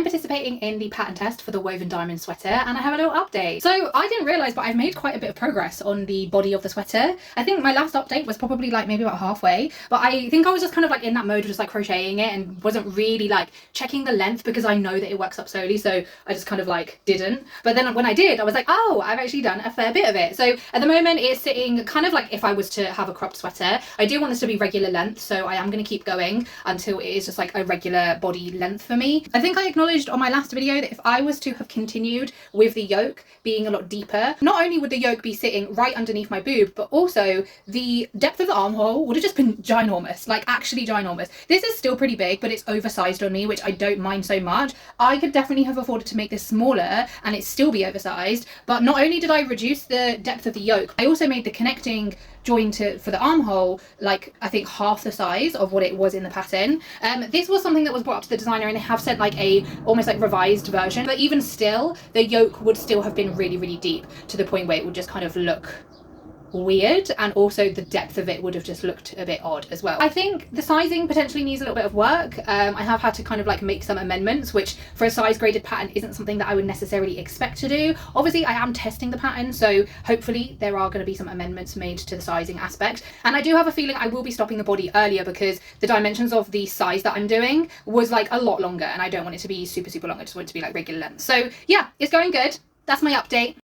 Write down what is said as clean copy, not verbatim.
participating in the pattern test for the woven diamond sweater, and I have a little update. So I didn't realise, but I've made quite a bit of progress on the body of the sweater. I think my last update was probably like maybe about halfway, but I think I was just kind of like in that mode of just like crocheting it and wasn't really like checking the length because I know that it works up slowly, so I just kind of like didn't. But then when I did, I was like, oh, I've actually done a fair bit of it. So at the moment it's sitting kind of like if I was to have a cropped sweater. I do want this to be regular length, so I am going to keep going until it is just like a regular body length for me. I think I acknowledged on my last video that if I was to have continued with the yoke being a lot deeper, not only would the yoke be sitting right underneath my boob, but also the depth of the armhole would have just been ginormous, like actually ginormous. This is still pretty big, but it's oversized on me, which I don't mind so much. I could definitely have afforded to make this smaller and it still be oversized, but not only did I reduce the depth of the yoke, I also made the connecting join for the armhole like I think half the size of what it was in the pattern. This was something that was brought up to the designer and they have sent like a almost like revised version, but even still the yoke would still have been really deep to the point where it would just kind of look weird, and also the depth of it would have just looked a bit odd as well. I think the sizing potentially needs a little bit of work. I have had to kind of like make some amendments, which for a size graded pattern isn't something that I would necessarily expect to do. Obviously I am testing the pattern, so hopefully there are going to be some amendments made to the sizing aspect, and I do have a feeling I will be stopping the body earlier because the dimensions of the size that I'm doing was like a lot longer and I don't want it to be super long. I just want it to be like regular length. So yeah, it's going good. That's my update.